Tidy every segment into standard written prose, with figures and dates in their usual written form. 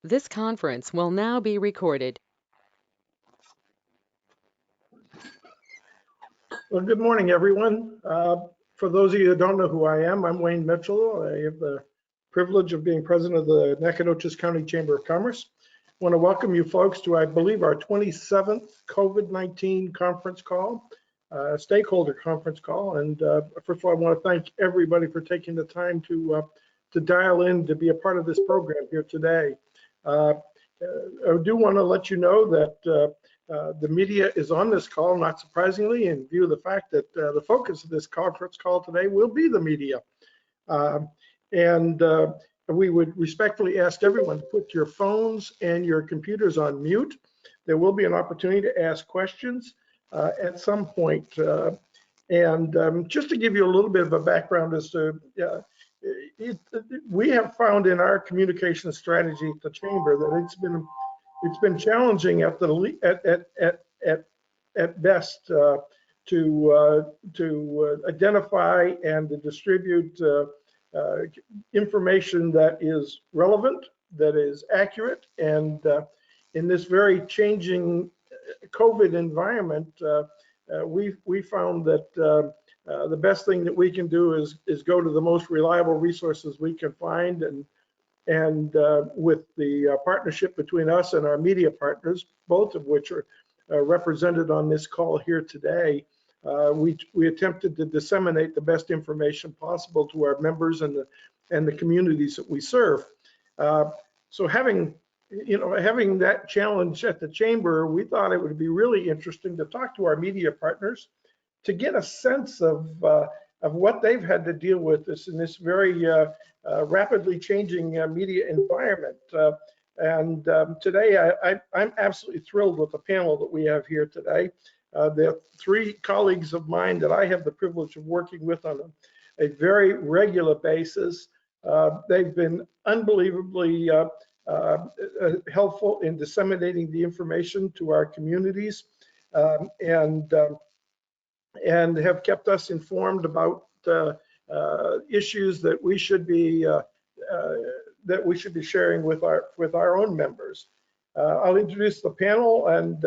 This conference will now be recorded. Well, good morning, everyone. For those of you that don't know who I am, I'm Wayne Mitchell. I have the privilege of being president of the Nacogdoches County Chamber of Commerce. I want to welcome you folks to, I believe, our 27th COVID-19 conference call, stakeholder conference call. And first of all, I want to thank everybody for taking the time to dial in to be a part of this program here today. I do want to let you know that the media is on this call, not surprisingly, in view of the fact that the focus of this conference call today will be the media. We would respectfully ask everyone to put your phones and your computers on mute. There will be an opportunity to ask questions at some point. Just to give you a little bit of a background as to, we have found in our communication strategy at the Chamber that it's been challenging at best to identify and to distribute information that is relevant, that is accurate, and in this very changing COVID environment, we found that the best thing that we can do is go to the most reliable resources we can find, and with the partnership between us and our media partners, both of which are represented on this call here today, we attempted to disseminate the best information possible to our members and the communities that we serve. So having that challenge at the Chamber, we thought it would be really interesting to talk to our media partners to get a sense of what they've had to deal with in this very rapidly changing media environment. Today, I'm absolutely thrilled with the panel that we have here today. There are three colleagues of mine that I have the privilege of working with on a very regular basis. They've been unbelievably helpful in disseminating the information to our communities, and have kept us informed about issues that we should be sharing with our own members. I'll introduce the panel, and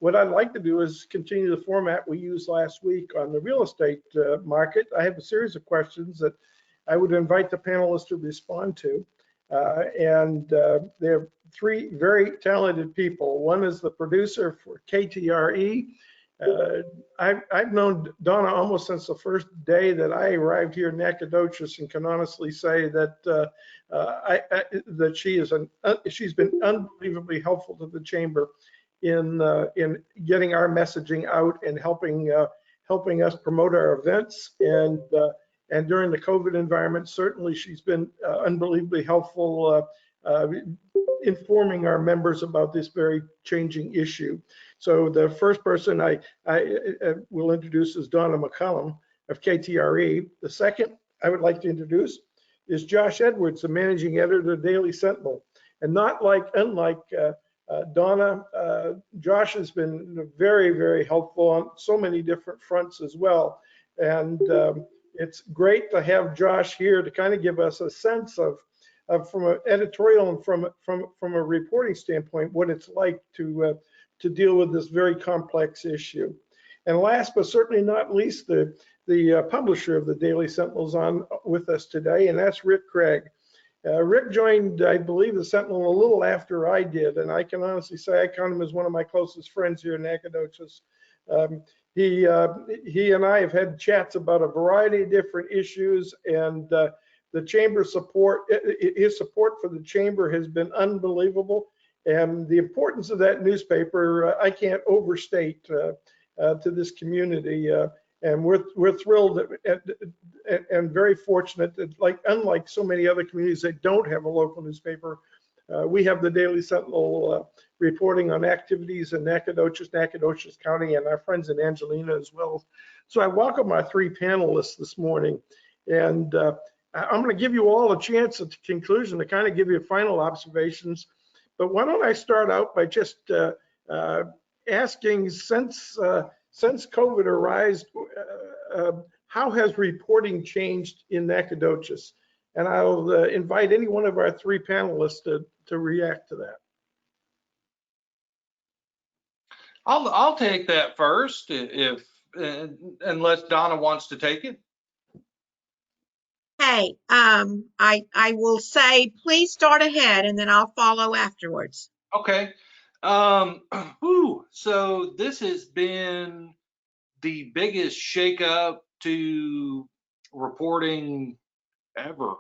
what I'd like to do is continue the format we used last week on the real estate market. I have a series of questions that I would invite the panelists to respond to, and they're three very talented people. One is the producer for KTRE. I've known Donna almost since the first day that I arrived here in Nacogdoches, and can honestly say that that she's been unbelievably helpful to the Chamber in getting our messaging out and helping us promote our events. And during the COVID environment, certainly she's been unbelievably helpful informing our members about this very changing issue. So the first person I will introduce is Donna McCollum of KTRE. The second I would like to introduce is Josh Edwards, the managing editor of the Daily Sentinel. And unlike Donna, Josh has been very, very helpful on so many different fronts as well. And it's great to have Josh here to kind of give us a sense of from an editorial and from a reporting standpoint, what it's like to deal with this very complex issue. And last but certainly not least, the publisher of the Daily Sentinel is on with us today, and that's Rick Craig. Rick joined, I believe, the Sentinel a little after I did, and I can honestly say I count him as one of my closest friends here in Nacogdoches. He and I have had chats about a variety of different issues, and the Chamber support, his support for the Chamber has been unbelievable. And the importance of that newspaper, I can't overstate to this community. And we're thrilled and very fortunate that, unlike so many other communities that don't have a local newspaper, we have the Daily Sentinel reporting on activities in Nacogdoches County, and our friends in Angelina as well. So I welcome our three panelists this morning, and I'm going to give you all a chance at the conclusion to kind of give you final observations. But why don't I start out by just asking, since COVID arose, how has reporting changed in Nacogdoches? and I'll invite any one of our three panelists to react to that. I'll take that first, if unless Donna wants to take it. Hey, I will say, please start ahead and then I'll follow afterwards. Okay. So this has been the biggest shakeup to reporting ever,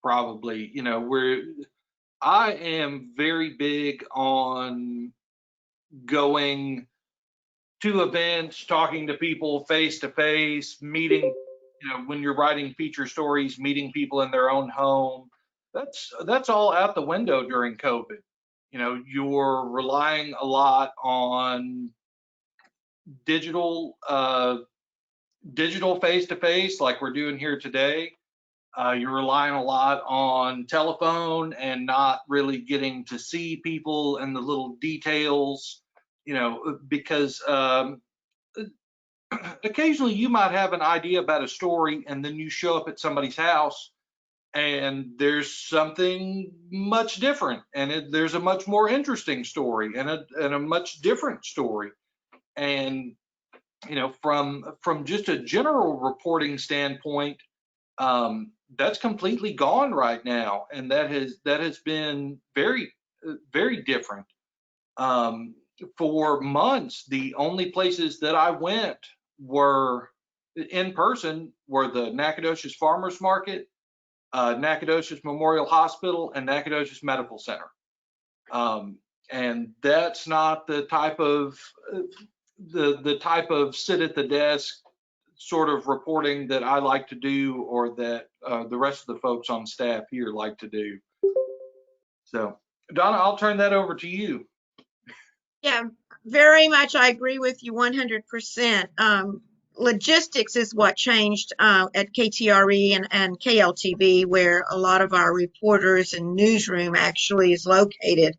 probably. You know, I am very big on going to events, talking to people face to face, meeting, you know, when you're writing feature stories, meeting people in their own home. That's all out the window during COVID. You know, you're relying a lot on digital face to face, like we're doing here today. You're relying a lot on telephone and not really getting to see people and the little details, you know, because occasionally you might have an idea about a story and then you show up at somebody's house and there's something much different, and there's a much more interesting story and a much different story. And you know, from just a general reporting standpoint, that's completely gone right now, and that has been very different. For months, the only places that I went were in person were the Nacogdoches Farmers Market, Nacogdoches Memorial Hospital, and Nacogdoches Medical Center. And that's not the type of the type of sit at the desk sort of reporting that I like to do, or that the rest of the folks on staff here like to do. So, Donna, I'll turn that over to you. Yeah, very much. I agree with you 100%. Logistics is what changed at KTRE and KLTV, where a lot of our reporters and newsroom actually is located.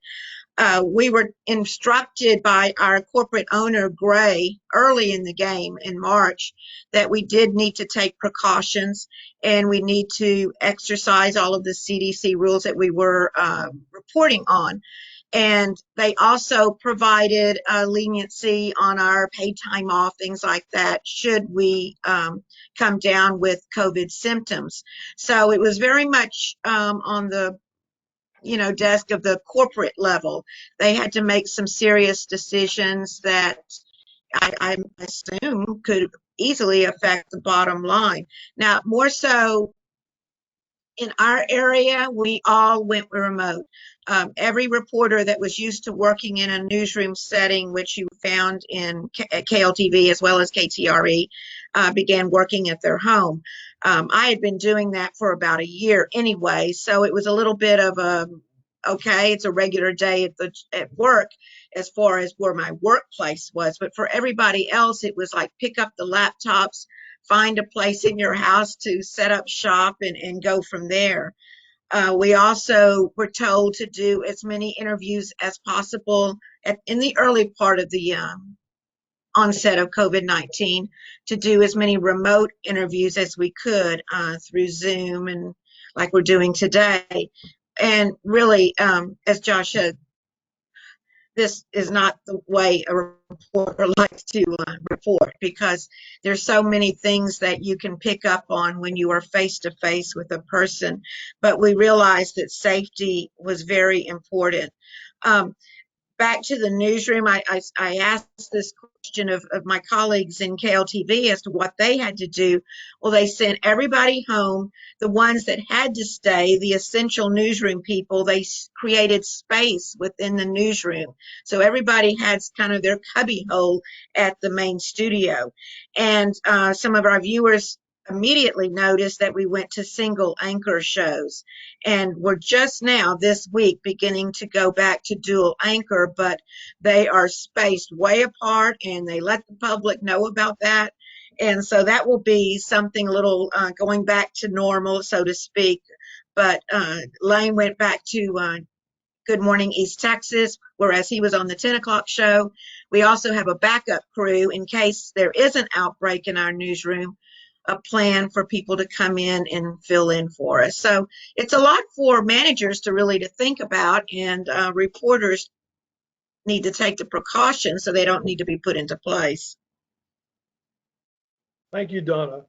We were instructed by our corporate owner, Gray, early in the game in March, that we did need to take precautions and we need to exercise all of the CDC rules that we were reporting on. And they also provided leniency on our paid time off, things like that, should we come down with COVID symptoms. So it was very much on the desk of the corporate level. They had to make some serious decisions that I assume could easily affect the bottom line. Now, more so in our area, we all went remote. Every reporter that was used to working in a newsroom setting, which you found in KLTV as well as KTRE, began working at their home. I had been doing that for about a year anyway, so it was a little bit of okay, it's a regular day at work as far as where my workplace was. But for everybody else, it was like pick up the laptops, find a place in your house to set up shop and go from there. We also were told to do as many interviews as possible in the early part of the onset of COVID-19, to do as many remote interviews as we could through Zoom and like we're doing today. And really, as Josh said, this is not the way a reporter likes to report, because there's so many things that you can pick up on when you are face to face with a person. But we realized that safety was very important. Back to the newsroom, I asked this question of my colleagues in KLTV as to what they had to do. Well, they sent everybody home. The ones that had to stay, the essential newsroom people, they created space within the newsroom. So everybody had kind of their cubby hole at the main studio. And some of our viewers immediately noticed that we went to single anchor shows, and we're just now this week beginning to go back to dual anchor, but they are spaced way apart and they let the public know about that. And so that will be something a little going back to normal, so to speak. But Lane went back to Good Morning East Texas, whereas he was on the 10 o'clock show. We also have a backup crew in case there is an outbreak in our newsroom. a plan for people to come in and fill in for us. So it's a lot for managers to think about, and reporters need to take the precautions so they don't need to be put into place. Thank you, Donna.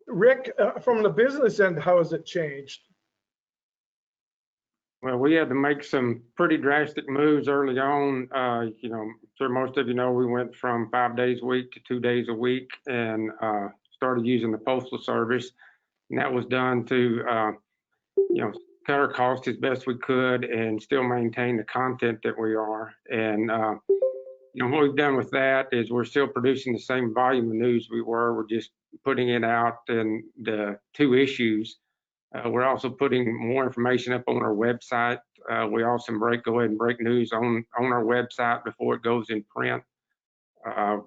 Rick, from the business end, how has it changed? Well, we had to make some pretty drastic moves early on. You know, sure most of you know, we went from 5 days a week to 2 days a week, and started using the postal service. And that was done to, you know, cut our costs as best we could and still maintain the content that we are. And, you know, what we've done with that is we're still producing the same volume of news we were. We're just putting it out in the 2 issues. We're also putting more information up on our website. We also go ahead and break news on our website before it goes in print.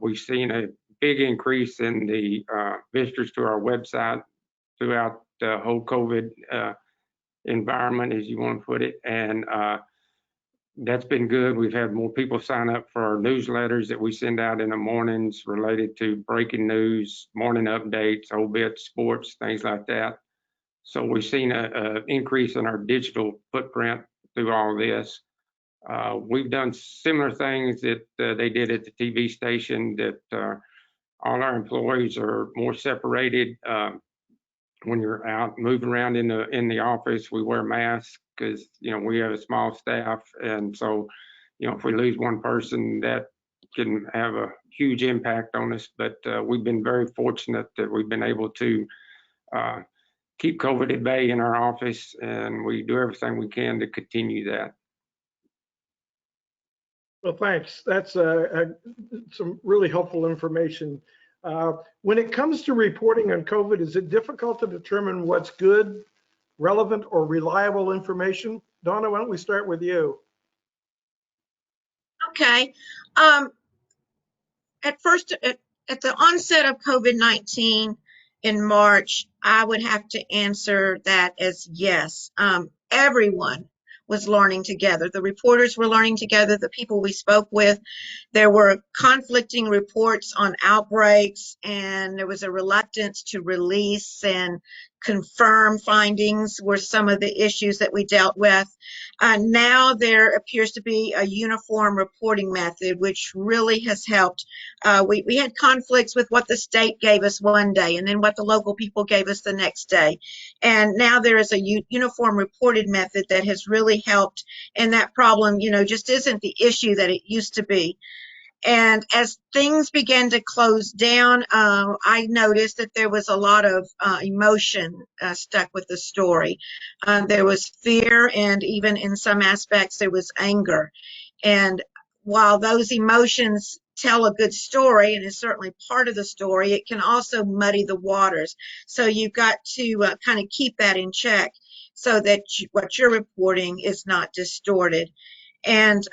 We've seen a big increase in the visitors to our website throughout the whole COVID environment, as you want to put it. And that's been good. We've had more people sign up for our newsletters that we send out in the mornings related to breaking news, morning updates, obits, sports, things like that. So we've seen an increase in our digital footprint through all this. We've done similar things that they did at the TV station, that all our employees are more separated. When you're out moving around in the office, we wear masks because, you know, we have a small staff. And so, you know, if we lose one person, that can have a huge impact on us. But we've been very fortunate that we've been able to keep COVID at bay in our office, and we do everything we can to continue that. Well, thanks. That's some really helpful information. When it comes to reporting on COVID, is it difficult to determine what's good, relevant, or reliable information? Donna, why don't we start with you? Okay. At first, at the onset of COVID-19 in March, I would have to answer that as yes. Everyone was learning together. The reporters were learning together, the people we spoke with. There were conflicting reports on outbreaks, and there was a reluctance to release and confirm findings were some of the issues that we dealt with. Now there appears to be a uniform reporting method, which really has helped. We had conflicts with what the state gave us one day and then what the local people gave us the next day. And now there is a uniform reported method that has really helped. And that problem, you know, just isn't the issue that it used to be. And as things began to close down, I noticed that there was a lot of emotion stuck with the story. There was fear, and even in some aspects, there was anger. And while those emotions tell a good story and is certainly part of the story, it can also muddy the waters. So you've got to kind of keep that in check so that what you're reporting is not distorted. And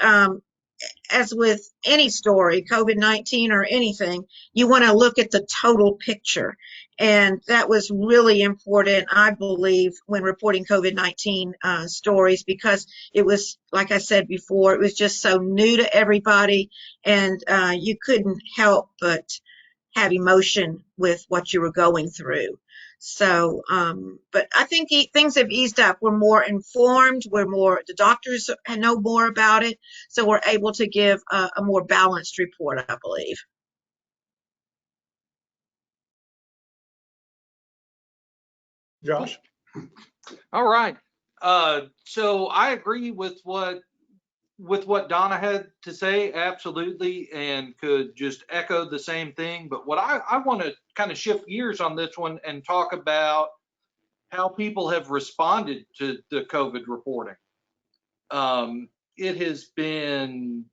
as with any story, COVID-19 or anything, you want to look at the total picture. And that was really important, I believe, when reporting COVID-19 stories, because it was, like I said before, it was just so new to everybody, and you couldn't help but have emotion with what you were going through. So, but I think things have eased up. We're more informed. The doctors know more about it. So we're able to give a more balanced report, I believe. Josh? All right. So I agree with what Donna had to say, absolutely, and could just echo the same thing. But what I want to kind of shift gears on this one and talk about how people have responded to the COVID reporting. It has been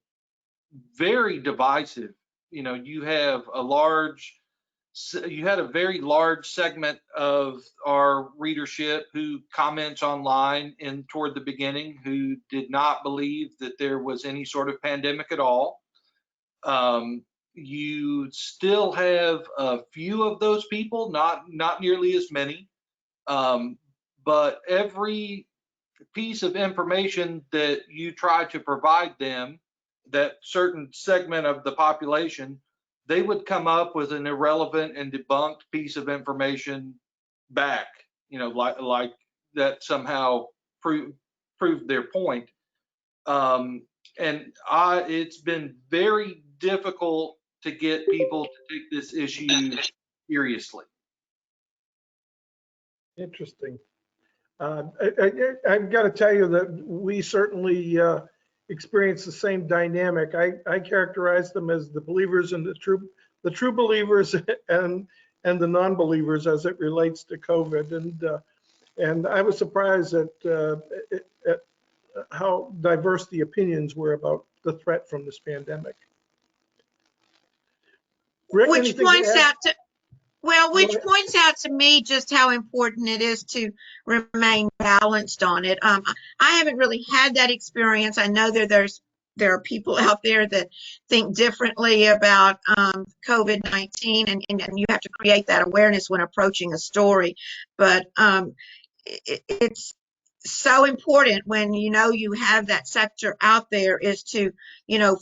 very divisive. You know, you had a very large segment of our readership who comments online toward the beginning who did not believe that there was any sort of pandemic at all. You still have a few of those people, not nearly as many, but every piece of information that you try to provide them, that certain segment of the population, they would come up with an irrelevant and debunked piece of information back, like that somehow proved their point. And it's been very difficult to get people to take this issue seriously. Interesting. I've got to tell you that we certainly experience the same dynamic. I characterize them as the believers and the true believers and the non-believers as it relates to COVID. And I was surprised at how diverse the opinions were about the threat from this pandemic. Rick, Which points out to, which Go ahead. points out to me just how important it is to remain balanced on it. I haven't really had that experience. I know that there are people out there that think differently about COVID-19, and you have to create that awareness when approaching a story. But it's so important when you have that sector out there is to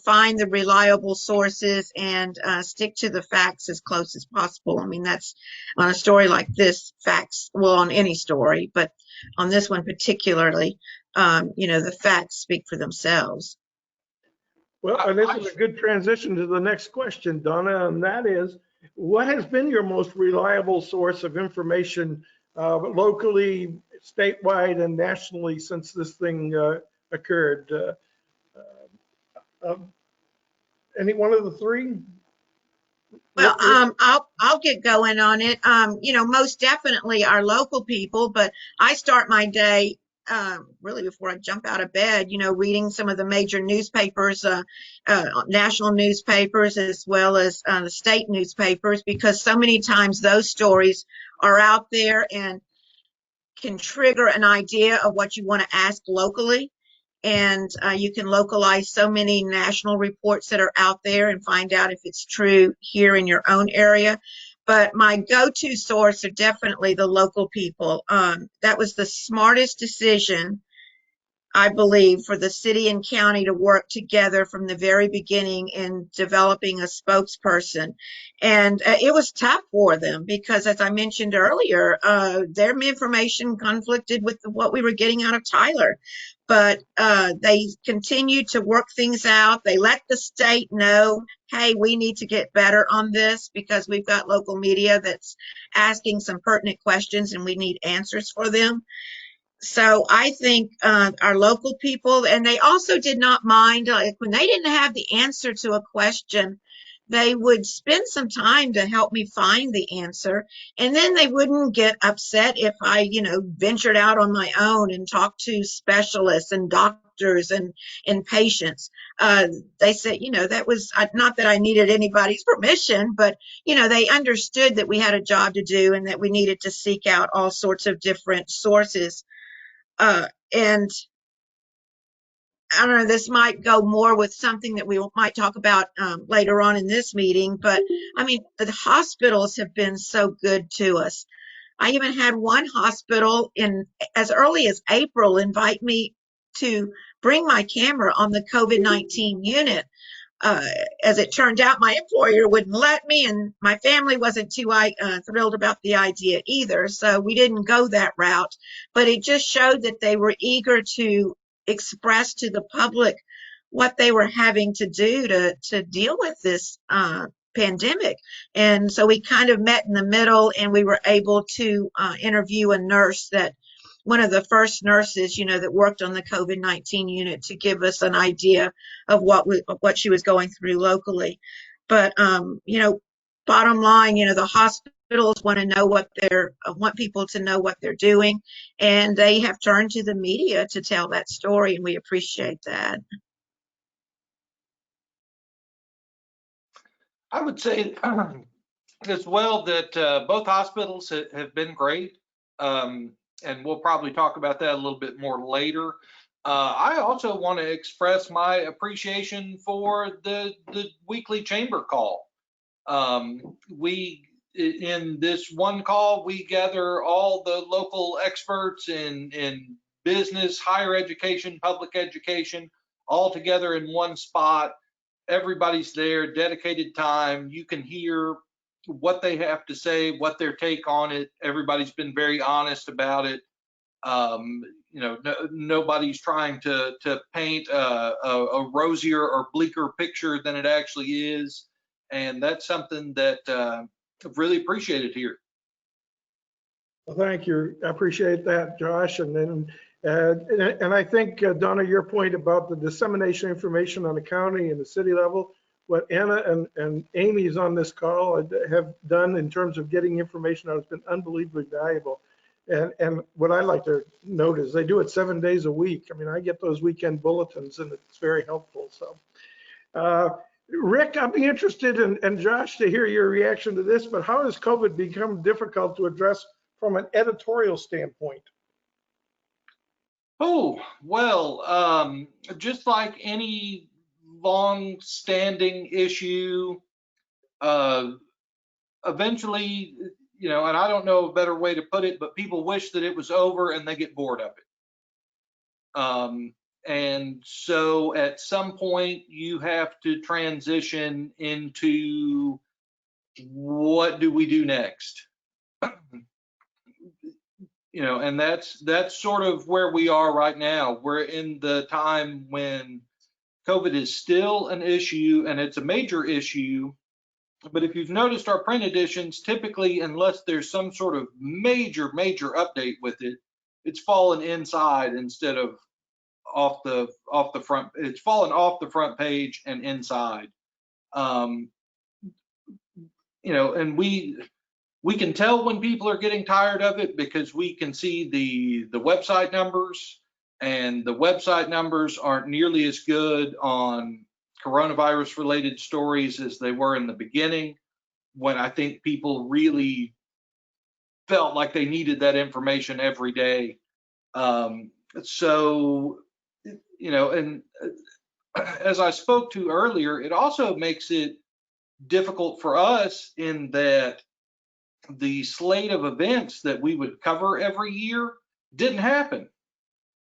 find the reliable sources and stick to the facts as close as possible. I mean, that's on a story like this, facts, well, on any story, but on this one particularly, the facts speak for themselves. Well, and this is a good transition to the next question, Donna, and that is, what has been your most reliable source of information locally, statewide, and nationally since this thing occurred? Any one of the three? Well, I'll get going on it. Most definitely our local people, but I start my day really before I jump out of bed, reading some of the major newspapers, national newspapers, as well as the state newspapers, because so many times those stories are out there and can trigger an idea of what you want to ask locally. And you can localize so many national reports that are out there and find out if it's true here in your own area. But my go-to source are definitely the local people. That was the smartest decision, I believe, for the city and county to work together from the very beginning in developing a spokesperson. And it was tough for them because, as I mentioned earlier, their information conflicted with what we were getting out of Tyler. But they continued to work things out. They let the state know, hey, we need to get better on this because we've got local media that's asking some pertinent questions and we need answers for them. So I think our local people, and they also did not mind, like when they didn't have the answer to a question, they would spend some time to help me find the answer. And then they wouldn't get upset if I, ventured out on my own and talked to specialists and doctors and patients. They said, that was not that I needed anybody's permission, but, they understood that we had a job to do and that we needed to seek out all sorts of different sources. And I don't know, this might go more with something that we might talk about later on in this meeting, but I mean, the hospitals have been so good to us. I even had one hospital as early as April invite me to bring my camera on the COVID-19 unit. As it turned out, my employer wouldn't let me, and my family wasn't too thrilled about the idea either. So we didn't go that route, but it just showed that they were eager to express to the public what they were having to do to deal with this pandemic. And so we kind of met in the middle, and we were able to interview a nurse one of the first nurses, that worked on the COVID-19 unit, to give us an idea of what she was going through locally. But, bottom line, the hospitals want people to know what they're doing, and they have turned to the media to tell that story, and we appreciate that. I would say as well that both hospitals have been great. And we'll probably talk about that a little bit more later. I also want to express my appreciation for the weekly chamber call. In this one call, we gather all the local experts in business, higher education, public education, all together in one spot. everybody's there, dedicated time. You can hear what they have to say, what their take on it. Everybody's been very honest about it. You know, nobody's trying to paint a rosier or bleaker picture than it actually is, and that's something that I've really appreciated here. Well, thank you. I appreciate that, Josh. And then, and I think, Donna, your point about the dissemination of information on the county and the city level, what Anna and Amy's on this call have done in terms of getting information out has been unbelievably valuable. And what I like to note is they do it 7 days a week. I mean, I get those weekend bulletins and it's very helpful. So, Rick, I'd be interested and Josh to hear your reaction to this, but how has COVID become difficult to address from an editorial standpoint? Oh, well, just like any long-standing issue, eventually, you know, and I don't know a better way to put it, but people wish that it was over and they get bored of it. And so at some point you have to transition into what do we do next? You know, and that's sort of where we are right now. We're in the time when COVID is still an issue, and it's a major issue. But if you've noticed our print editions, typically, unless there's some sort of major update with it, it's fallen inside instead of off the front. It's fallen off the front page and inside. You know, and we can tell when people are getting tired of it because we can see the website numbers, and the website numbers aren't nearly as good on coronavirus related stories as they were in the beginning, when I think people really felt like they needed that information every day. So, you know, and as I spoke to earlier, it also makes it difficult for us in that the slate of events that we would cover every year didn't happen.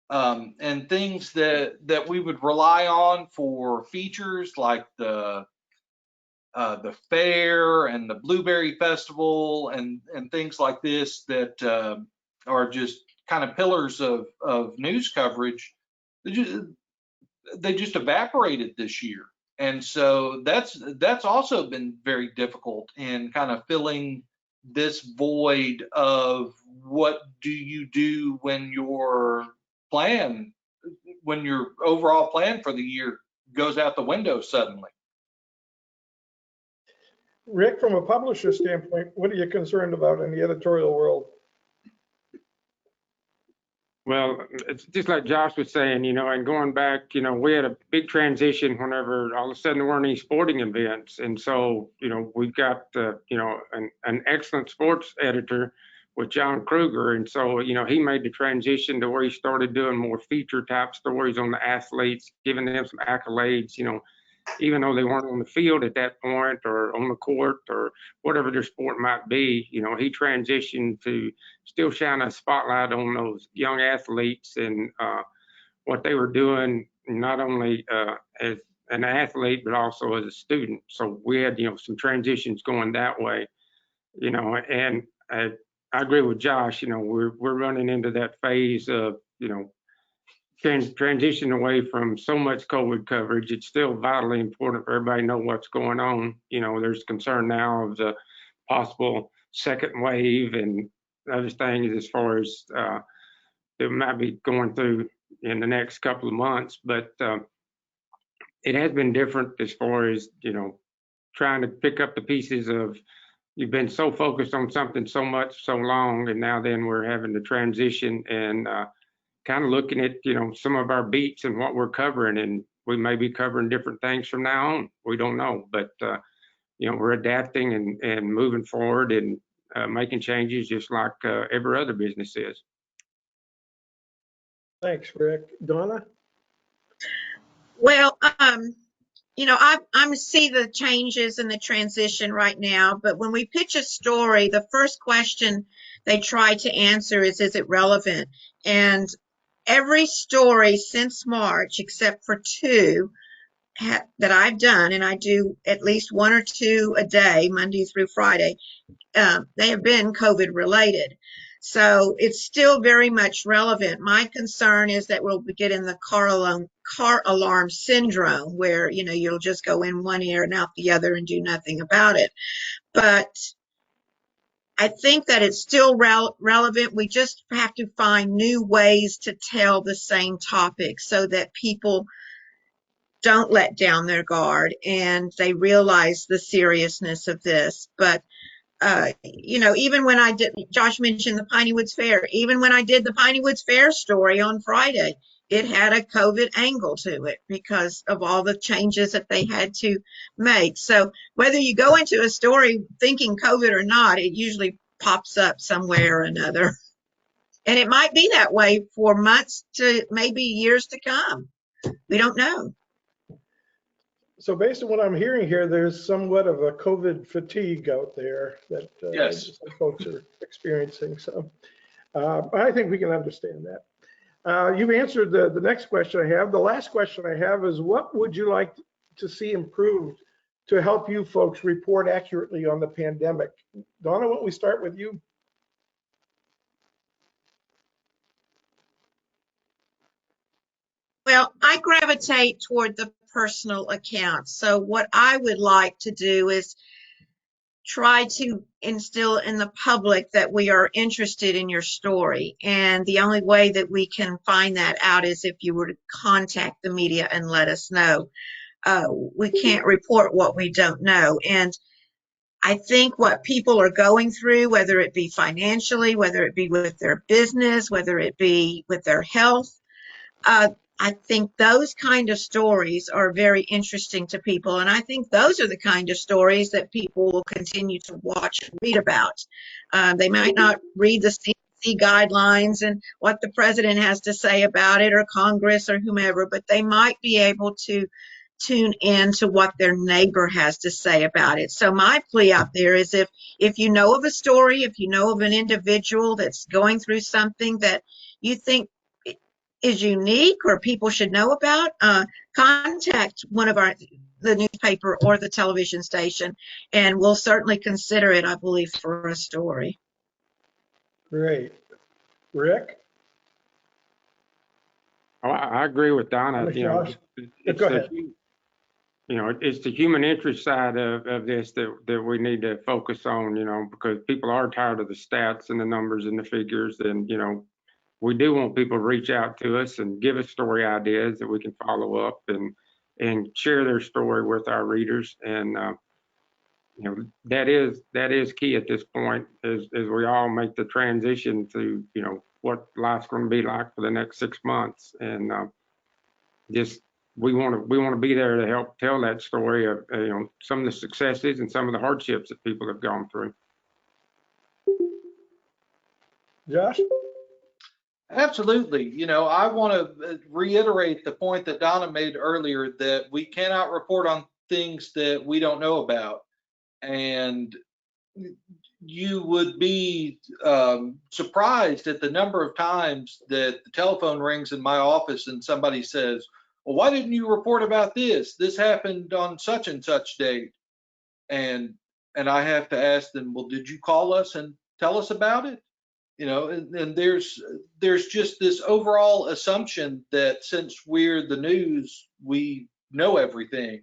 And things that we would rely on for features like the fair and the Blueberry Festival and things like this that are just kind of pillars of news coverage, they just evaporated this year. And so that's also been very difficult in kind of filling this void of what do you do when your overall plan for the year goes out the window suddenly. Rick, from a publisher standpoint, what are you concerned about in the editorial world? Well, it's just like Josh was saying, you know, and going back, you know, we had a big transition whenever all of a sudden there weren't any sporting events. And so, you know, we've got, you know, an excellent sports editor with John Kruger. And so, you know, he made the transition to where he started doing more feature type stories on the athletes, giving them some accolades, you know, even though they weren't on the field at that point or on the court or whatever their sport might be. You know, he transitioned to still shine a spotlight on those young athletes and what they were doing, not only as an athlete, but also as a student. So we had, you know, some transitions going that way, you know, and I agree with Josh, you know, we're running into that phase of, you know, transition away from so much COVID coverage. It's still vitally important for everybody to know what's going on. You know, there's concern now of the possible second wave and other things as far as that might be going through in the next couple of months. But it has been different as far as, you know, trying to pick up the pieces of, you've been so focused on something so much, so long, and now then we're having to transition and kind of looking at, you know, some of our beats and what we're covering, and we may be covering different things from now on. We don't know, but you know, we're adapting and moving forward and making changes just like every other business is. Thanks, Rick. Donna? Well, you know, I'm see the changes and the transition right now, but when we pitch a story, the first question they try to answer is it relevant? And every story since March, except for two, that I've done, and I do at least one or two a day, Monday through Friday, they have been COVID related. So it's still very much relevant. My concern is that we'll get in the car alarm syndrome where, you know, you'll just go in one ear and out the other and do nothing about it. But I think that it's still relevant. We just have to find new ways to tell the same topic so that people don't let down their guard and they realize the seriousness of this. But you know, even when I did, Josh mentioned the Piney Woods Fair, even when I did the Piney Woods Fair story on Friday, it had a COVID angle to it because of all the changes that they had to make. So whether you go into a story thinking COVID or not, it usually pops up somewhere or another. And it might be that way for months to maybe years to come. We don't know. So based on what I'm hearing here, there's somewhat of a COVID fatigue out there that Yes. some folks are experiencing. So I think we can understand that. You've answered the next question I have. The last question I have is, what would you like to see improved to help you folks report accurately on the pandemic? Donna, why don't we start with you? Well, I gravitate toward the personal accounts. So what I would like to do is try to instill in the public that we are interested in your story. And the only way that we can find that out is if you were to contact the media and let us know. We can't report what we don't know. And I think what people are going through, whether it be financially, whether it be with their business, whether it be with their health, I think those kind of stories are very interesting to people. And I think those are the kind of stories that people will continue to watch and read about. They might not read the CDC guidelines and what the president has to say about it or Congress or whomever, but they might be able to tune in to what their neighbor has to say about it. So my plea out there is if you know of a story, if you know of an individual that's going through something that you think is unique or people should know about, contact one of the newspaper or the television station, and we'll certainly consider it, I believe, for a story. Great. Rick? Oh, I agree with Donna. You know, Go ahead. You know, it's the human interest side of this that we need to focus on, you know, because people are tired of the stats and the numbers and the figures. And, you know, we do want people to reach out to us and give us story ideas that we can follow up and share their story with our readers. And, you know, that is key at this point as we all make the transition to, you know, what life's going to be like for the next 6 months. And just we want to be there to help tell that story of, you know, some of the successes and some of the hardships that people have gone through. Josh? Absolutely. You know, I want to reiterate the point that Donna made earlier that we cannot report on things that we don't know about. And you would be surprised at the number of times that the telephone rings in my office and somebody says, well, why didn't you report about this? This happened on such and such date. And I have to ask them, well, did you call us and tell us about it? You know, and there's just this overall assumption that since we're the news, we know everything.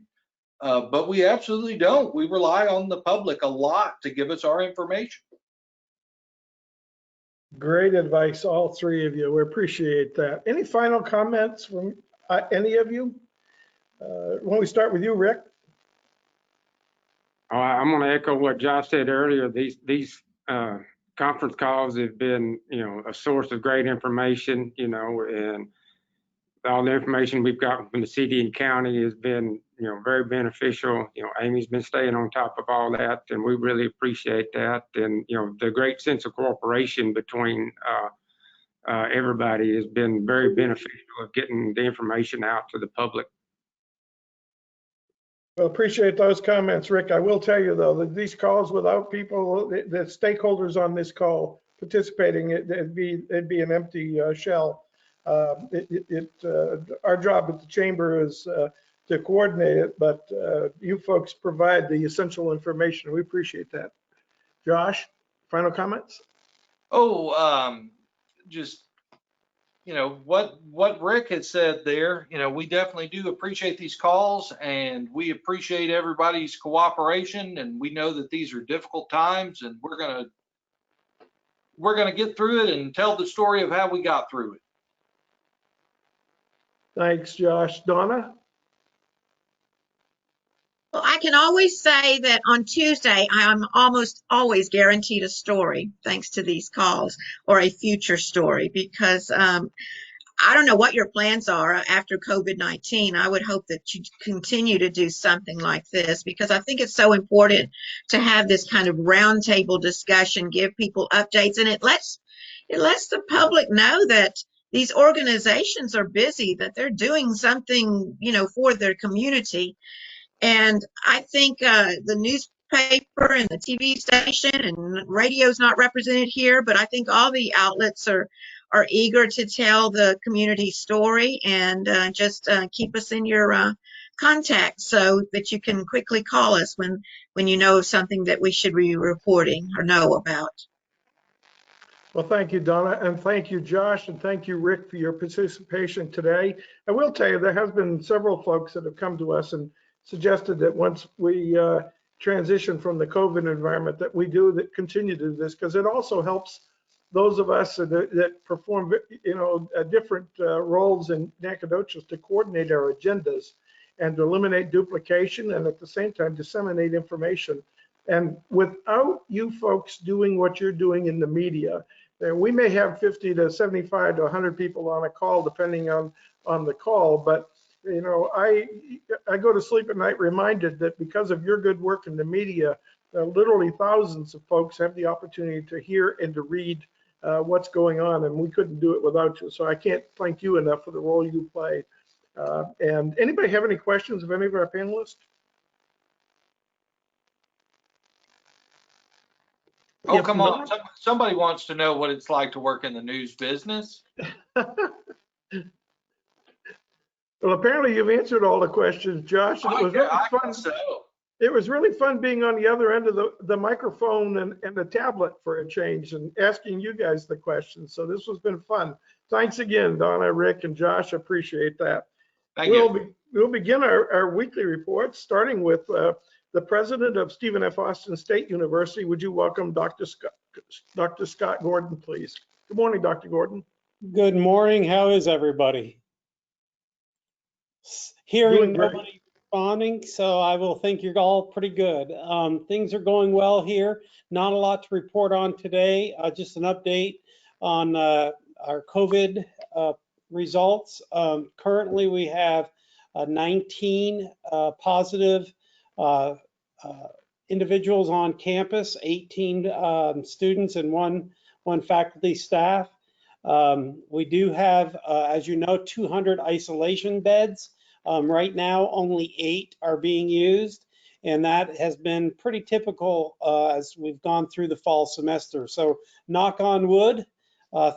But we absolutely don't. We rely on the public a lot to give us our information. Great advice, all three of you. We appreciate that. Any final comments from any of you? Why don't we start with you, Rick? Oh, I'm going to echo what Josh said earlier. These conference calls have been, you know, a source of great information, you know, and all the information we've gotten from the city and county has been, you know, very beneficial. You know, Amy's been staying on top of all that, and we really appreciate that. And, you know, the great sense of cooperation between everybody has been very beneficial of getting the information out to the public. Well, appreciate those comments, Rick. I will tell you, though, that these calls without people, the stakeholders on this call participating, it'd be an empty shell. Our job at the chamber is to coordinate it, but you folks provide the essential information. We appreciate that. Josh, final comments? Oh, just, what Rick had said there, we definitely do appreciate these calls, and we appreciate everybody's cooperation, and we know that these are difficult times, and we're gonna get through it and tell the story of how we got through it. Thanks, Josh. Donna? Well, I can always say that on Tuesday, I'm almost always guaranteed a story thanks to these calls, or a future story, because I don't know what your plans are after COVID-19. I would hope that you continue to do something like this, because I think it's so important to have this kind of roundtable discussion, give people updates, and it lets the public know that these organizations are busy, that they're doing something, for their community. And I think the newspaper and the TV station and radio is not represented here, but I think all the outlets are eager to tell the community story, and just keep us in your contact so that you can quickly call us when you know of something that we should be reporting or know about. Well, thank you, Donna, and thank you, Josh, and thank you, Rick, for your participation today. I will tell you, there has been several folks that have come to us and suggested that once we transition from the COVID environment, that we continue to do this, because it also helps those of us that perform, different roles in Nacogdoches to coordinate our agendas and to eliminate duplication, and at the same time disseminate information. And without you folks doing what you're doing in the media, we may have 50 to 75 to 100 people on a call, depending on the call. But I go to sleep at night reminded that because of your good work in the media, literally thousands of folks have the opportunity to hear and to read what's going on, and we couldn't do it without you. So I can't thank you enough for the role you play. And anybody have any questions of any of our panelists? Oh, come on. Somebody wants to know what it's like to work in the news business. Well, apparently you've answered all the questions, Josh. And it was really fun. So. It was really fun being on the other end of the microphone and the tablet for a change, and asking you guys the questions. So this has been fun. Thanks again, Donna, Rick, and Josh. Appreciate that. Thank you. We'll begin our weekly reports, starting with the president of Stephen F. Austin State University. Would you welcome Dr. Scott Gordon, please? Good morning, Dr. Gordon. Good morning. How is everybody? Hearing nobody responding, so I will think you're all pretty good. Things are going well here. Not a lot to report on today. Just an update on our COVID results. Currently, we have 19 positive individuals on campus, 18 students and one faculty staff. We do have, as you know, 200 isolation beds. Right now, only 8 are being used, and that has been pretty typical as we've gone through the fall semester. So knock on wood,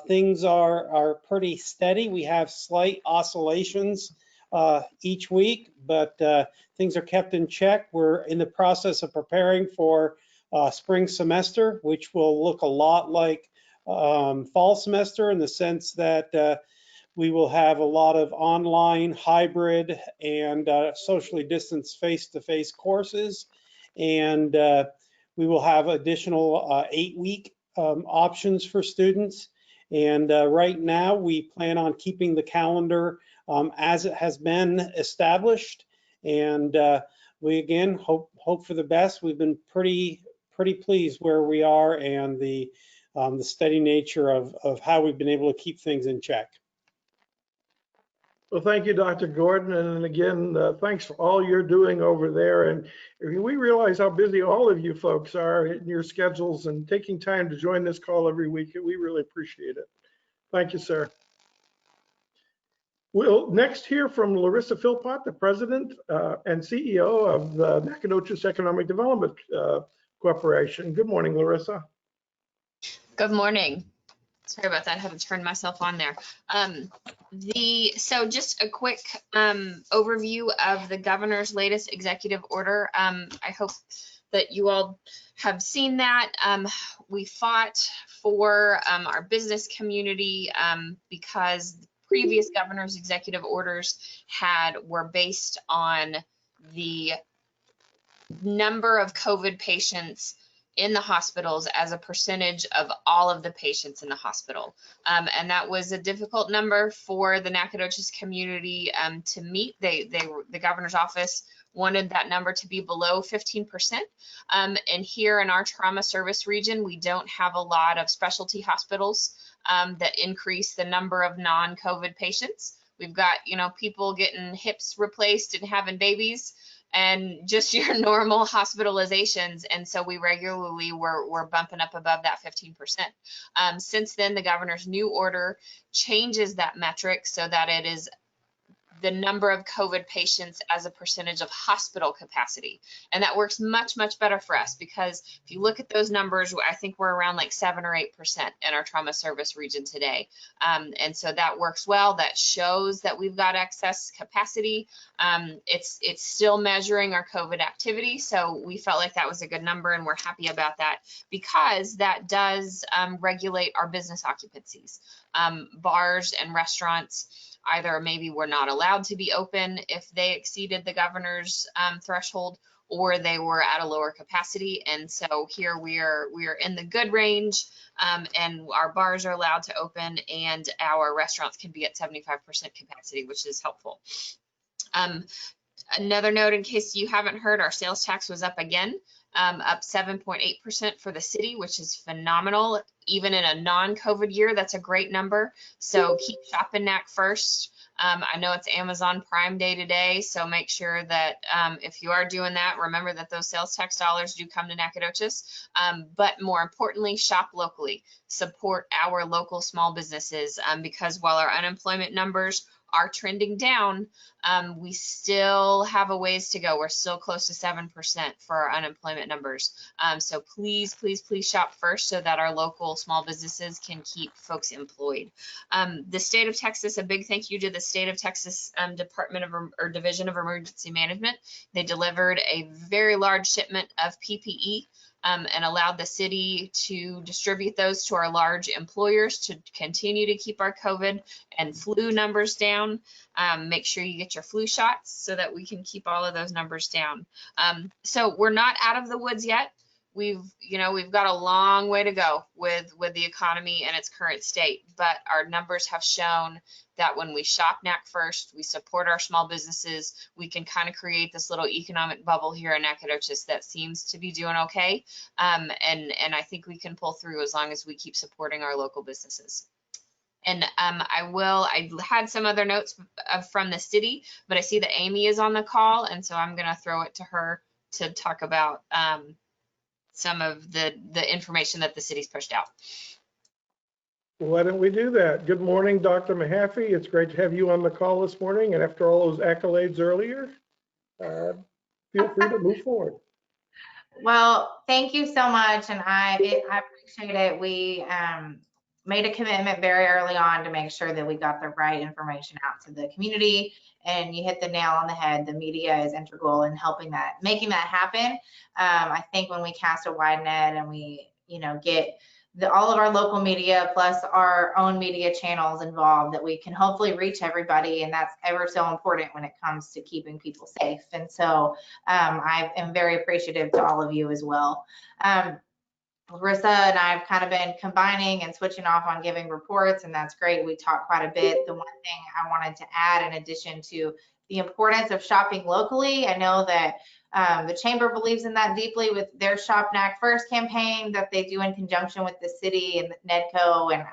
things are pretty steady. We have slight oscillations each week, but things are kept in check. We're in the process of preparing for spring semester, which will look a lot like fall semester, in the sense that we will have a lot of online, hybrid, and socially distanced face-to-face courses. And we will have additional 8-week options for students. And right now, we plan on keeping the calendar as it has been established. And we, again, hope for the best. We've been pretty pleased where we are, and the steady nature of how we've been able to keep things in check. Well, thank you, Dr. Gordon. And again, thanks for all you're doing over there. And we realize how busy all of you folks are in your schedules, and taking time to join this call every week. We really appreciate it. Thank you, sir. We'll next hear from Larissa Philpott, the president and CEO of the Nacogdoches Economic Development Corporation. Good morning, Larissa. Good morning. Sorry about that. I had to turn myself on there. So just a quick overview of the governor's latest executive order. I hope that you all have seen that. We fought for our business community because the previous governor's executive orders were based on the number of COVID patients in the hospitals as a percentage of all of the patients in the hospital. And that was a difficult number for the Nacogdoches community to meet. The governor's office wanted that number to be below 15%. And here in our trauma service region, we don't have a lot of specialty hospitals that increase the number of non-COVID patients. We've got, people getting hips replaced and having babies, and just your normal hospitalizations. And so we regularly were bumping up above that 15%. Since then, the governor's new order changes that metric so that it is the number of COVID patients as a percentage of hospital capacity. And that works much, much better for us, because if you look at those numbers, I think we're around like 7 or 8% in our trauma service region today. And so that works well. That shows that we've got excess capacity. It's still measuring our COVID activity. So we felt like that was a good number, and we're happy about that, because that does regulate our business occupancies. Bars and restaurants either maybe were not allowed to be open if they exceeded the governor's threshold, or they were at a lower capacity. And so here we are in the good range, and our bars are allowed to open, and our restaurants can be at 75% capacity, which is helpful. Another note, in case you haven't heard, our sales tax was up again, up 7.8% for the city, which is phenomenal. Even in a non-COVID year, that's a great number. So keep shopping NAC first. I know it's Amazon Prime Day today, so make sure that if you are doing that, remember that those sales tax dollars do come to Nacogdoches. But more importantly, shop locally. Support our local small businesses, because while our unemployment numbers are trending down, we still have a ways to go. We're still close to 7% for our unemployment numbers. So please, please, please shop first so that our local small businesses can keep folks employed. The state of Texas, a big thank you to the state of Texas Division of Emergency Management. They delivered a very large shipment of PPE. And allowed the city to distribute those to our large employers to continue to keep our COVID and flu numbers down. Make sure you get your flu shots so that we can keep all of those numbers down. So we're not out of the woods yet. We've got a long way to go with the economy and its current state, but our numbers have shown that when we shop NAC first, we support our small businesses, we can kind of create this little economic bubble here in Nacogdoches that seems to be doing okay. And I think we can pull through as long as we keep supporting our local businesses. And I had some other notes from the city, but I see that Amy is on the call, and so I'm gonna throw it to her to talk about some of the information that the city's pushed out. Why don't we do that? Good morning, Dr. Mahaffey. It's great to have you on the call this morning. And after all those accolades earlier, feel free to move forward. Well, thank you so much. And I appreciate it. We made a commitment very early on to make sure that we got the right information out to the community. And you hit the nail on the head. The media is integral in making that happen. I think when we cast a wide net and we, get all of our local media plus our own media channels involved, that we can hopefully reach everybody, and that's ever so important when it comes to keeping people safe. And so I am very appreciative to all of you as well. Larissa and I have kind of been combining and switching off on giving reports, and that's great. We talked quite a bit. The one thing I wanted to add, in addition to the importance of shopping locally, I know that the chamber believes in that deeply with their Shop NAC First campaign that they do in conjunction with the city and NEDCO, and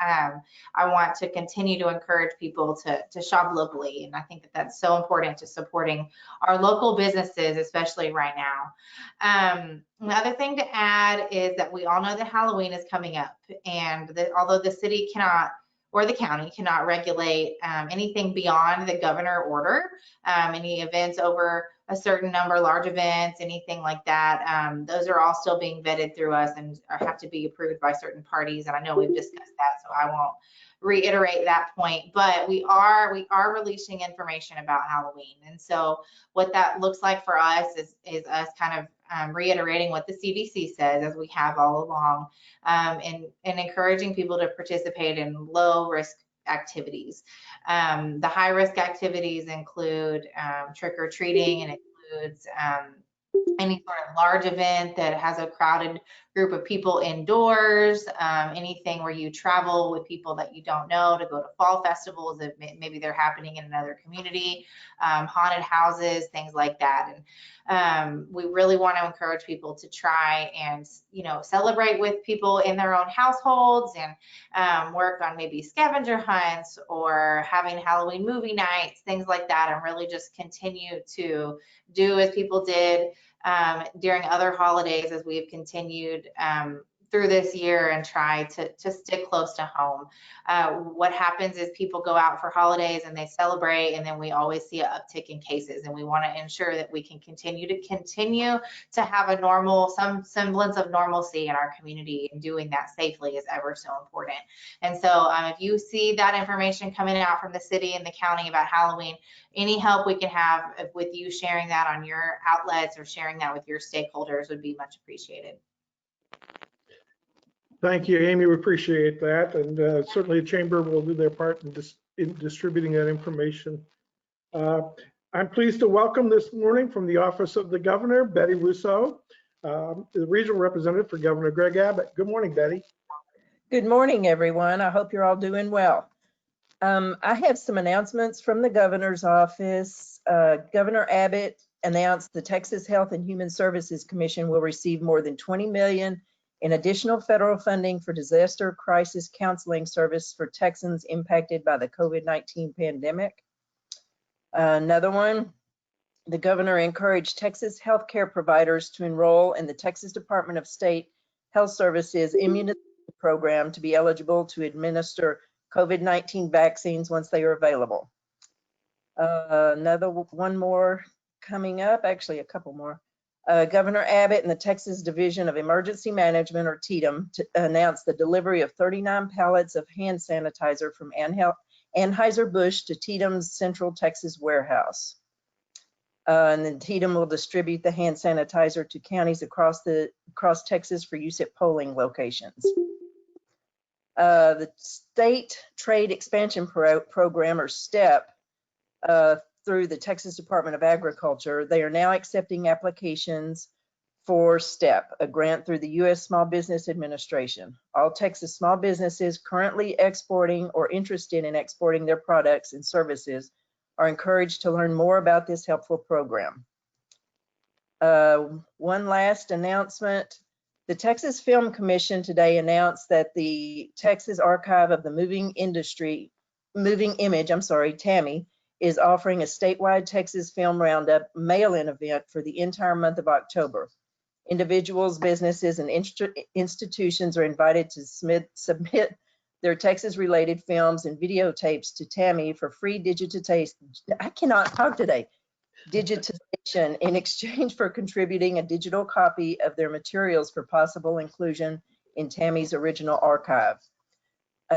I want to continue to encourage people to shop locally, and I think that that's so important to supporting our local businesses, especially right now. Another thing to add is that we all know that Halloween is coming up, and that although the city cannot or the county cannot regulate anything beyond the governor order, any events over a certain number, large events, anything like that. Those are all still being vetted through us and have to be approved by certain parties. And I know we've discussed that, so I won't reiterate that point, but we are releasing information about Halloween. And so what that looks like for us is us kind of reiterating what the CDC says, as we have all along, and encouraging people to participate in low risk activities. The high risk activities include trick or treating, and includes any sort of large event that has a crowded group of people indoors, anything where you travel with people that you don't know to go to fall festivals that maybe they're happening in another community, haunted houses, things like that. And we really want to encourage people to try and, celebrate with people in their own households, and work on maybe scavenger hunts or having Halloween movie nights, things like that, and really just continue to do as people did during other holidays, as we've continued through this year, and try to stick close to home. What happens is people go out for holidays and they celebrate, and then we always see an uptick in cases, and we want to ensure that we can continue to have some semblance of normalcy in our community, and doing that safely is ever so important. And so if you see that information coming out from the city and the county about Halloween, any help we can have with you sharing that on your outlets or sharing that with your stakeholders would be much appreciated. Thank you, Amy. We appreciate that. And certainly the chamber will do their part in distributing that information. I'm pleased to welcome this morning from the Office of the Governor, Betty Rousseau, the regional representative for Governor Greg Abbott. Good morning, Betty. Good morning, everyone. I hope you're all doing well. I have some announcements from the governor's office. Governor Abbott announced the Texas Health and Human Services Commission will receive more than $20 million in additional federal funding for disaster crisis counseling service for Texans impacted by the COVID-19 pandemic. Another one, the governor encouraged Texas healthcare providers to enroll in the Texas Department of State Health Services immunization program to be eligible to administer COVID-19 vaccines once they are available. Another one more coming up, actually a couple more. Governor Abbott and the Texas Division of Emergency Management, or TDEM, announced the delivery of 39 pallets of hand sanitizer from Anheuser-Busch to TDEM's Central Texas warehouse. And then TDEM will distribute the hand sanitizer to counties across Texas for use at polling locations. The State Trade Expansion Program, or STEP, through the Texas Department of Agriculture, they are now accepting applications for STEP, a grant through the U.S. Small Business Administration. All Texas small businesses currently exporting or interested in exporting their products and services are encouraged to learn more about this helpful program. One last announcement. The Texas Film Commission today announced that the Texas Archive of the Moving Image, TAMI, is offering a statewide Texas Film Roundup mail-in event for the entire month of October. Individuals, businesses, and institutions are invited to submit their Texas-related films and videotapes to TAMI for free digitization. I cannot talk today. Digitization in exchange for contributing a digital copy of their materials for possible inclusion in TAMI's original archive.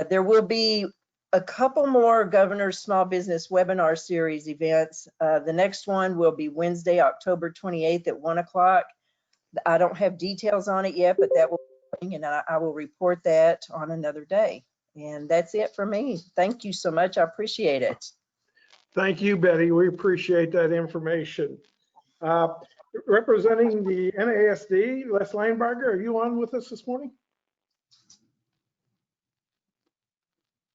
There will be a couple more Governor's Small Business Webinar Series events. The next one will be Wednesday, October 28th at 1 o'clock. I don't have details on it yet, but that will be coming, and I will report that on another day. And that's it for me. Thank you so much. I appreciate it. Thank you, Betty. We appreciate that information. Representing the NASD, Les Linebarger, are you on with us this morning?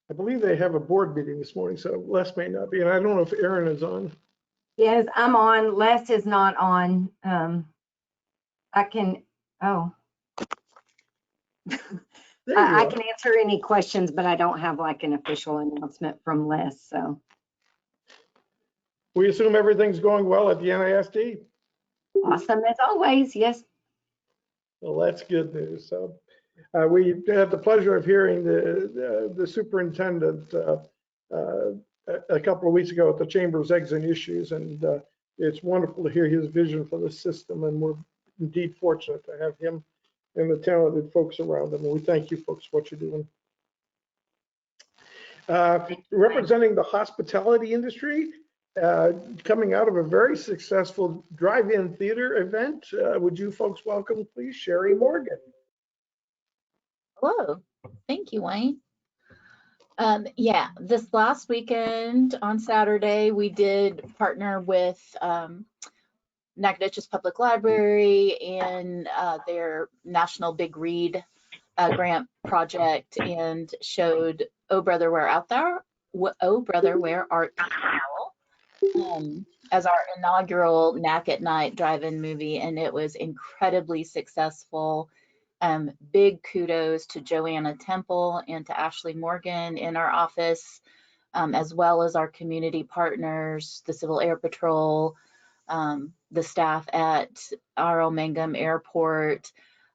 I believe they have a board meeting this morning, so Les may not be. And I don't know if Aaron is on. Yes, I'm on. Les is not on. I can answer any questions, but I don't have like an official announcement from Les. So we assume everything's going well at the NASD. Awesome as always. Yes. Well, that's good news. So we had the pleasure of hearing the superintendent a couple of weeks ago at the Chamber's Eggs and Issues, and it's wonderful to hear his vision for the system, and we're indeed fortunate to have him and the talented folks around him. And we thank you folks for what you're doing. Representing the hospitality industry, coming out of a very successful drive-in theater event, would you folks welcome, please, Sherry Morgan. Hello, thank you, Wayne. Yeah, this last weekend on Saturday, we did partner with Nacogdoches Public Library and their National Big Read grant project, and showed Oh Brother, Where Art Thou? Oh Brother, Where Art Thou? As our inaugural Nac at Night drive-in movie, and it was incredibly successful. Big kudos to Joanna Temple and to Ashley Morgan in our office, as well as our community partners, the Civil Air Patrol, the staff at R.L. Mangum Airport,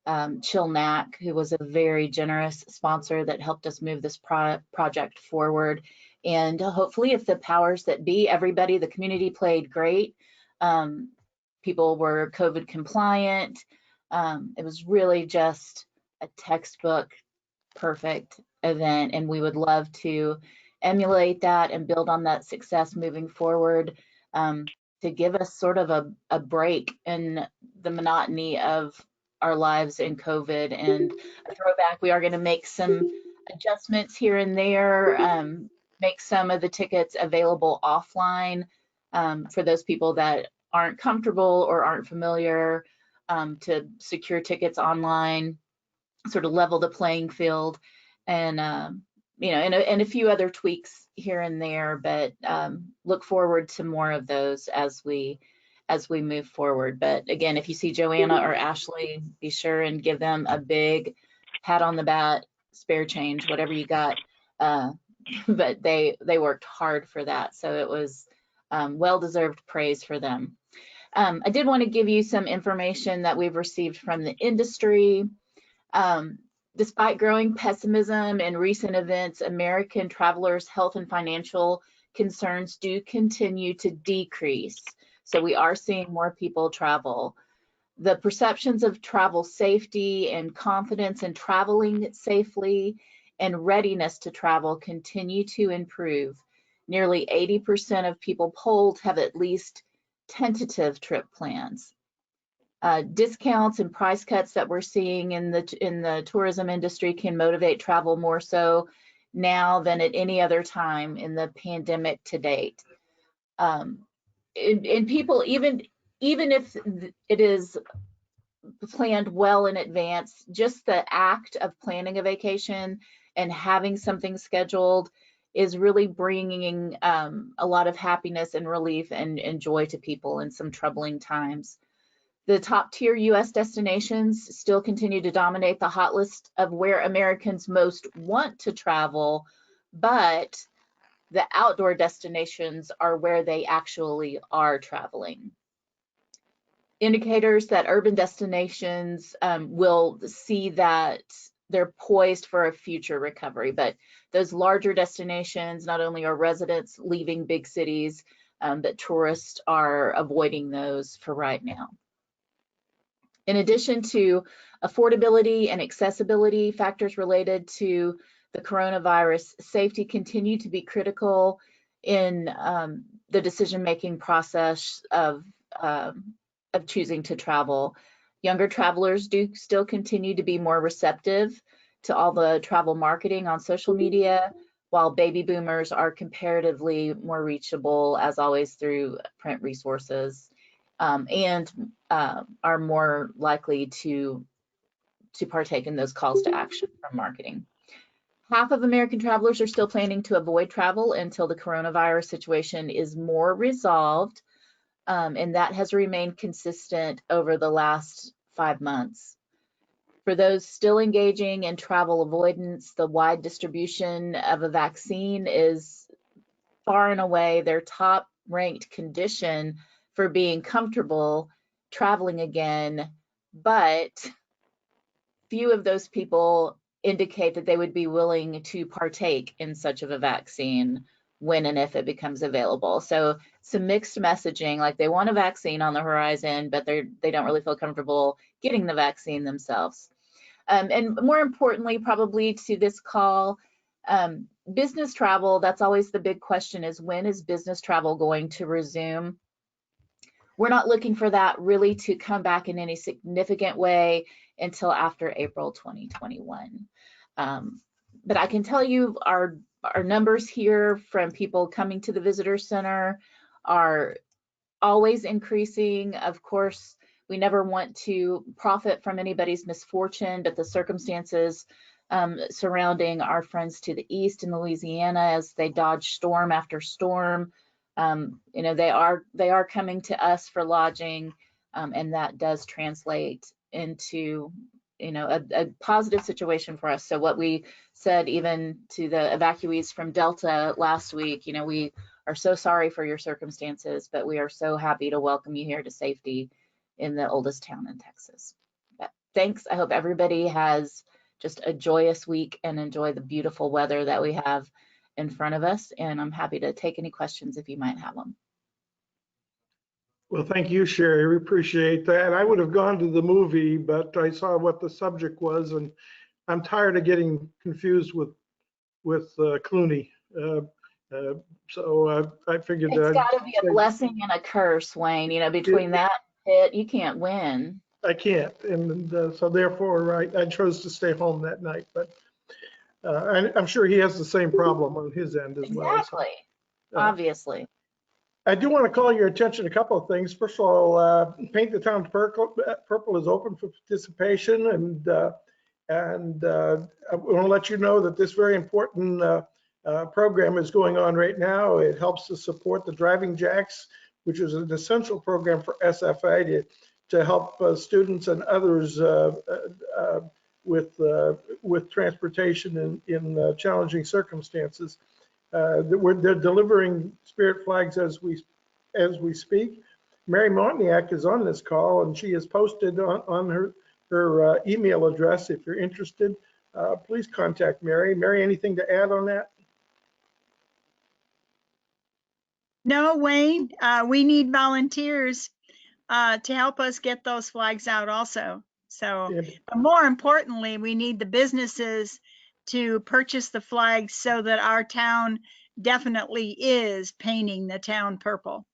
Chilnac, who was a very generous sponsor that helped us move this project forward. And hopefully, if the powers that be, everybody, the community played great. People were COVID compliant. It was really just a textbook perfect event, and we would love to emulate that and build on that success moving forward, to give us sort of a break in the monotony of our lives in COVID and a throwback. We are going to make some adjustments here and there, make some of the tickets available offline for those people that aren't comfortable or aren't familiar, to secure tickets online, sort of level the playing field, and and a few other tweaks here and there, but look forward to more of those as we move forward. But again, if you see Joanna or Ashley, be sure and give them a big pat on the back, spare change, whatever you got. But they worked hard for that, so it was well-deserved praise for them. I did want to give you some information that we've received from the industry. Despite growing pessimism in recent events, American travelers' health and financial concerns do continue to decrease. So we are seeing more people travel. The perceptions of travel safety and confidence in traveling safely and readiness to travel continue to improve. Nearly 80% of people polled have at least tentative trip plans. Discounts and price cuts that we're seeing in the tourism industry can motivate travel more so now than at any other time in the pandemic to date. And people, even if it is planned well in advance, just the act of planning a vacation and having something scheduled is really bringing a lot of happiness and relief and joy to people in some troubling times. The top tier US destinations still continue to dominate the hot list of where Americans most want to travel, but the outdoor destinations are where they actually are traveling. Indicators that urban destinations will see that they're poised for a future recovery, but those larger destinations, not only are residents leaving big cities, but tourists are avoiding those for right now. In addition to affordability and accessibility factors related to the coronavirus, safety continue to be critical in the decision-making process of choosing to travel. Younger travelers do still continue to be more receptive to all the travel marketing on social media, while baby boomers are comparatively more reachable, as always, through print resources. And are more likely to partake in those calls to action from marketing. Half of American travelers are still planning to avoid travel until the coronavirus situation is more resolved, and that has remained consistent over the last 5 months. For those still engaging in travel avoidance, the wide distribution of a vaccine is far and away their top ranked condition for being comfortable traveling again, but few of those people indicate that they would be willing to partake in such of a vaccine when and if it becomes available. So some mixed messaging, like they want a vaccine on the horizon, but they don't really feel comfortable getting the vaccine themselves. And more importantly, probably to this call, business travel, that's always the big question, is when is business travel going to resume? We're not looking for that really to come back in any significant way until after April 2021. But I can tell you our numbers here from people coming to the visitor center are always increasing. Of course, we never want to profit from anybody's misfortune, but the circumstances surrounding our friends to the east in Louisiana as they dodge storm after storm, you know, they are coming to us for lodging, and that does translate into, you know, a positive situation for us. So what we said even to the evacuees from Delta last week, you know, we are so sorry for your circumstances, but we are so happy to welcome you here to safety in the oldest town in Texas. But thanks. I hope everybody has just a joyous week and enjoy the beautiful weather that we have in front of us. And I'm happy to take any questions if you might have them. Well, thank you, Sherry. We appreciate that. I would have gone to the movie, but I saw what the subject was, and I'm tired of getting confused with Clooney. So I figured it's got to be a blessing and a curse, Wayne. You know, between that pit, you can't win. I can't, and so therefore, I chose to stay home that night. But I'm sure he has the same problem on his end as well. Exactly. So, obviously. I do want to call your attention to a couple of things. First of all, Paint the Town Purple is open for participation, and I want to let you know that this very important program is going on right now. It helps to support the Driving Jacks, which is an essential program for SFA to help students and others with transportation in challenging circumstances. They're delivering spirit flags as we speak. Mary Montniak is on this call, and she has posted on her email address. If you're interested, please contact Mary. Mary, anything to add on that? No, Wayne, we need volunteers to help us get those flags out also. So, but more importantly, we need the businesses to purchase the flags so that our town definitely is painting the town purple.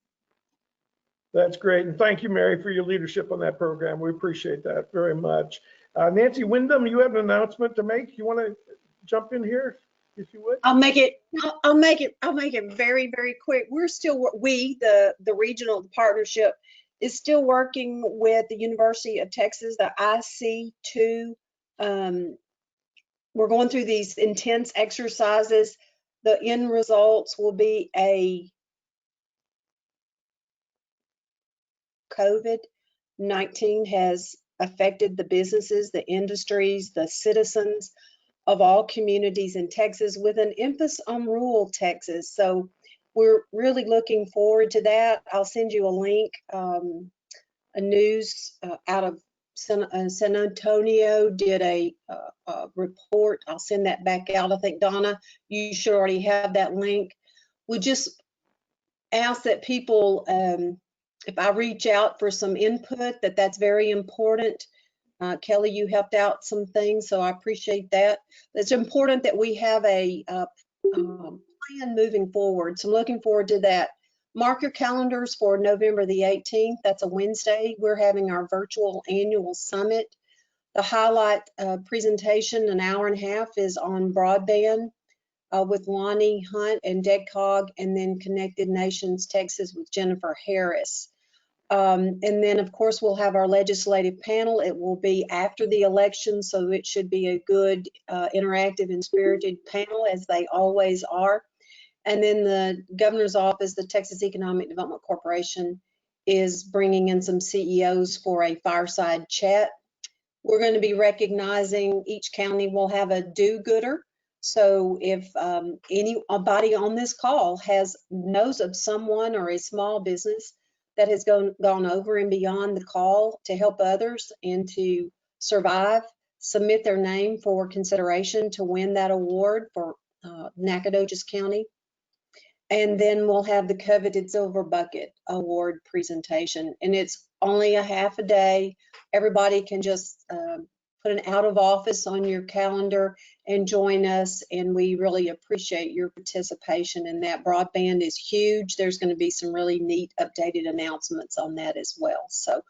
That's great. And thank you, Mary, for your leadership on that program. We appreciate that very much. Nancy Wyndham, you have an announcement to make. You want to jump in here, if you would? I'll make it very, very quick. We're still, the regional partnership is still working with the University of Texas, the IC2. We're going through these intense exercises. The end results will be a COVID-19 has affected the businesses, the industries, the citizens of all communities in Texas, with an emphasis on rural Texas. So we're really looking forward to that. I'll send you a link, a news out of San Antonio did a report. I'll send that back out. I think, Donna, you should already have that link. We just ask that people, if I reach out for some input, that's very important. Kelly, you helped out some things, so I appreciate that. It's important that we have a plan moving forward. So I'm looking forward to that. Mark your calendars for November the 18th. That's a Wednesday. We're having our virtual annual summit. The highlight presentation, an hour and a half, is on broadband with Lonnie Hunt and DEDCOG, and then Connected Nations Texas with Jennifer Harris. And then, of course, we'll have our legislative panel. It will be after the election, so it should be a good, interactive and spirited panel, as they always are. And then the governor's office, the Texas Economic Development Corporation, is bringing in some CEOs for a fireside chat. We're going to be recognizing each county will have a do-gooder. So if anybody on this call knows of someone or a small business that has gone over and beyond the call to help others and to survive, submit their name for consideration to win that award for Nacogdoches County. And then we'll have the coveted Silver Bucket Award presentation. And it's only a half a day. Everybody can just put an out of office on your calendar and join us. And we really appreciate your participation in that. Broadband is huge. There's going to be some really neat updated announcements on that as well. So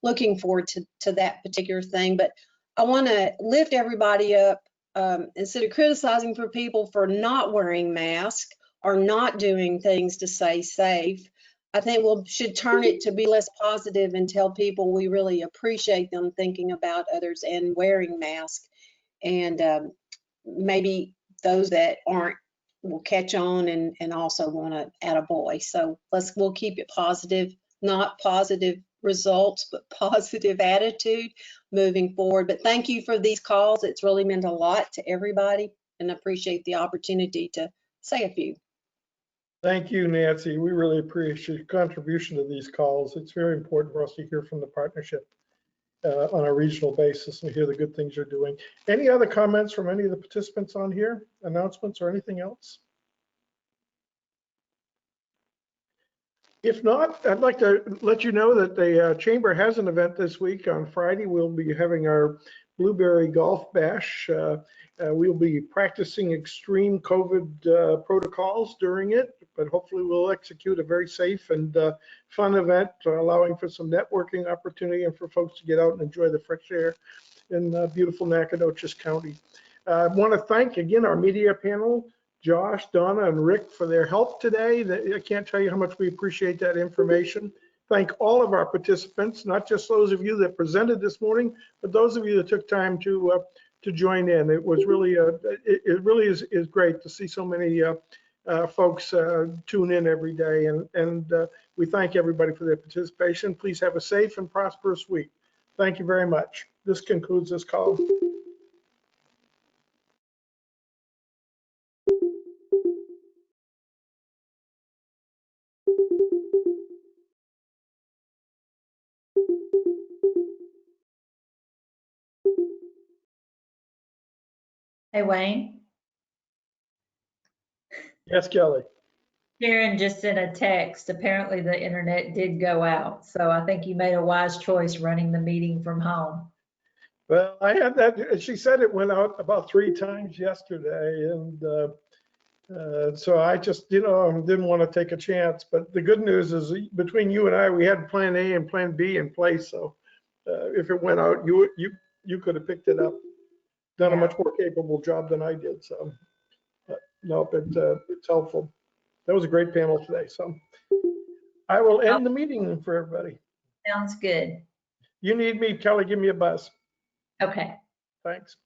looking forward to that particular thing. But I want to lift everybody up instead of criticizing for people for not wearing masks or not doing things to stay safe. I think we should turn it to be less positive and tell people we really appreciate them thinking about others and wearing masks. And maybe those that aren't will catch on and also want to add a boy. So we'll keep it positive, not positive results, but positive attitude moving forward. But thank you for these calls. It's really meant a lot to everybody, and appreciate the opportunity to say a few. Thank you, Nancy. We really appreciate your contribution to these calls. It's very important for us to hear from the partnership on a regional basis and hear the good things you're doing. Any other comments from any of the participants on here? Announcements or anything else? If not, I'd like to let you know that the Chamber has an event this week. On Friday, we'll be having our Blueberry Golf Bash. We'll be practicing extreme COVID protocols during it, but hopefully we'll execute a very safe and fun event, allowing for some networking opportunity and for folks to get out and enjoy the fresh air in beautiful Nacogdoches County. I want to thank again our media panel, Josh, Donna, and Rick, for their help today. I can't tell you how much we appreciate that information. Thank all of our participants, not just those of you that presented this morning, but those of you that took time to join in. It was really, it really is great to see so many folks tune in every day, and we thank everybody for their participation. Please have a safe and prosperous week. Thank you very much. This concludes this call. Hey, Wayne. Yes, Kelly. Karen just sent a text. Apparently the internet did go out. So I think you made a wise choice running the meeting from home. Well, I had that. She said it went out about 3 times yesterday. And so I just, didn't want to take a chance. But the good news is between you and I, we had plan A and plan B in place. So if it went out, you could have picked it up, done a much more capable job than I did. So nope, it's helpful. That was a great panel today. So I will end the meeting for everybody. Sounds good. You need me, Kelly, give me a buzz. Okay. Thanks.